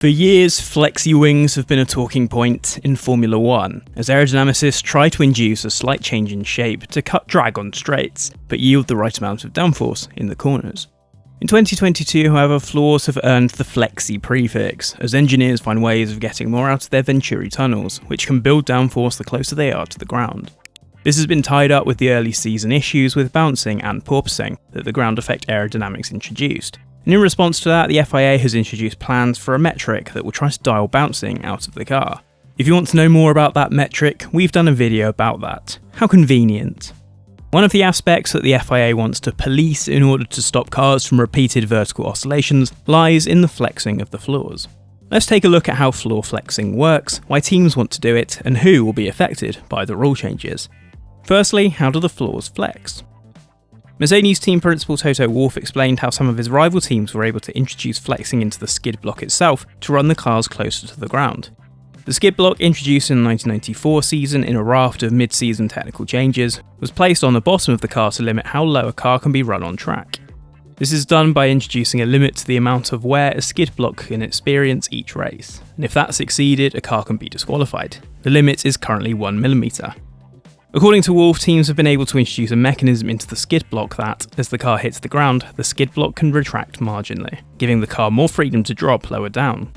For years, Flexi wings have been a talking point in Formula 1, as aerodynamicists try to induce a slight change in shape to cut drag on straights, but yield the right amount of downforce in the corners. In 2022, however, floors have earned the Flexi prefix, as engineers find ways of getting more out of their Venturi tunnels, which can build downforce the closer they are to the ground. This has been tied up with the early season issues with bouncing and porpoising that the ground effect aerodynamics introduced. And in response to that, the FIA has introduced plans for a metric that will try to dial bouncing out of the car. If you want to know more about that metric, we've done a video about that. How convenient. One of the aspects that the FIA wants to police in order to stop cars from repeated vertical oscillations lies in the flexing of the floors. Let's take a look at how floor flexing works, why teams want to do it, and who will be affected by the rule changes. Firstly, how do the floors flex? Mercedes team principal Toto Wolff explained how some of his rival teams were able to introduce flexing into the skid block itself to run the cars closer to the ground. The skid block, introduced in the 1994 season in a raft of mid-season technical changes, was placed on the bottom of the car to limit how low a car can be run on track. This is done by introducing a limit to the amount of wear a skid block can experience each race, and if that's exceeded, a car can be disqualified. The limit is currently 1mm. According to Wolff, teams have been able to introduce a mechanism into the skid block that, as the car hits the ground, the skid block can retract marginally, giving the car more freedom to drop lower down.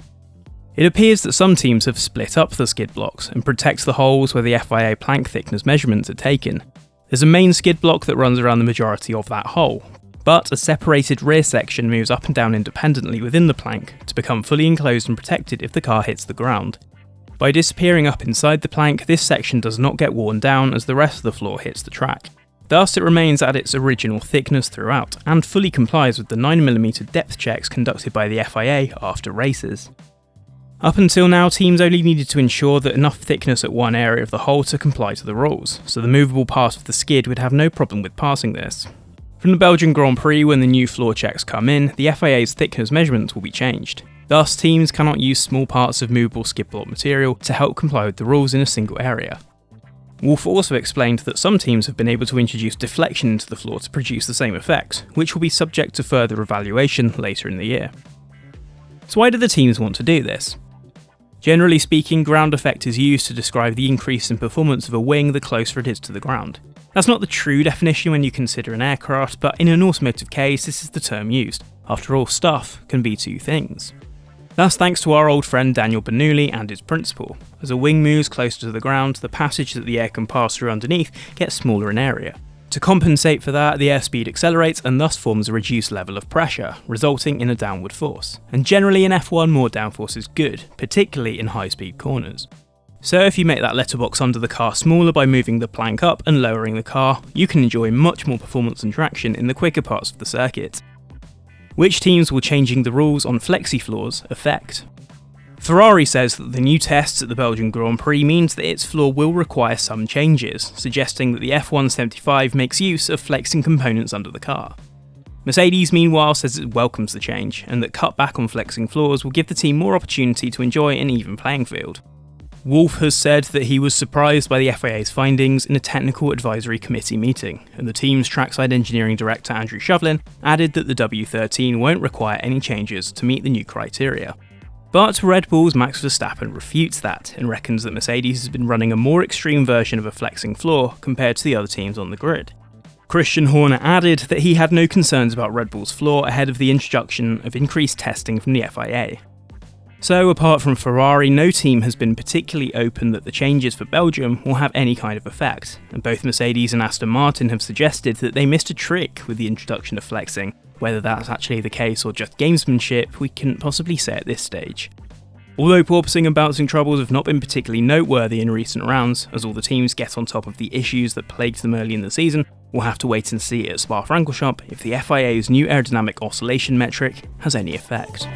It appears that some teams have split up the skid blocks and protect the holes where the FIA plank thickness measurements are taken. There's a main skid block that runs around the majority of that hole, but a separated rear section moves up and down independently within the plank to become fully enclosed and protected if the car hits the ground. By disappearing up inside the plank, this section does not get worn down as the rest of the floor hits the track. Thus, it remains at its original thickness throughout, and fully complies with the 9mm depth checks conducted by the FIA after races. Up until now, teams only needed to ensure that enough thickness at one area of the hole to comply to the rules, so the movable part of the skid would have no problem with passing this. From the Belgian Grand Prix, when the new floor checks come in, the FIA's thickness measurements will be changed. Thus, teams cannot use small parts of movable skid block material to help comply with the rules in a single area. Wolff also explained that some teams have been able to introduce deflection into the floor to produce the same effect, which will be subject to further evaluation later in the year. So why do the teams want to do this? Generally speaking, ground effect is used to describe the increase in performance of a wing the closer it is to the ground. That's not the true definition when you consider an aircraft, but in an automotive case, this is the term used. After all, stuff can be two things. That's thanks to our old friend Daniel Bernoulli and his principle. As a wing moves closer to the ground, the passage that the air can pass through underneath gets smaller in area. To compensate for that, the airspeed accelerates and thus forms a reduced level of pressure, resulting in a downward force. And generally in F1, more downforce is good, particularly in high-speed corners. So if you make that letterbox under the car smaller by moving the plank up and lowering the car, you can enjoy much more performance and traction in the quicker parts of the circuit. Which teams will changing the rules on flexi floors affect? Ferrari says that the new tests at the Belgian Grand Prix means that its floor will require some changes, suggesting that the F1's 75 makes use of flexing components under the car. Mercedes meanwhile says it welcomes the change, and that cut back on flexing floors will give the team more opportunity to enjoy an even playing field. Wolff has said that he was surprised by the FIA's findings in a technical advisory committee meeting, and the team's trackside engineering director Andrew Shovlin added that the W13 won't require any changes to meet the new criteria. But Red Bull's Max Verstappen refutes that and reckons that Mercedes has been running a more extreme version of a flexing floor compared to the other teams on the grid. Christian Horner added that he had no concerns about Red Bull's floor ahead of the introduction of increased testing from the FIA. So, apart from Ferrari, no team has been particularly open that the changes for Belgium will have any kind of effect, and both Mercedes and Aston Martin have suggested that they missed a trick with the introduction of flexing. Whether that's actually the case or just gamesmanship, we couldn't possibly say at this stage. Although porpoising and bouncing troubles have not been particularly noteworthy in recent rounds, as all the teams get on top of the issues that plagued them early in the season, we'll have to wait and see at Spa-Francorchamps if the FIA's new aerodynamic oscillation metric has any effect.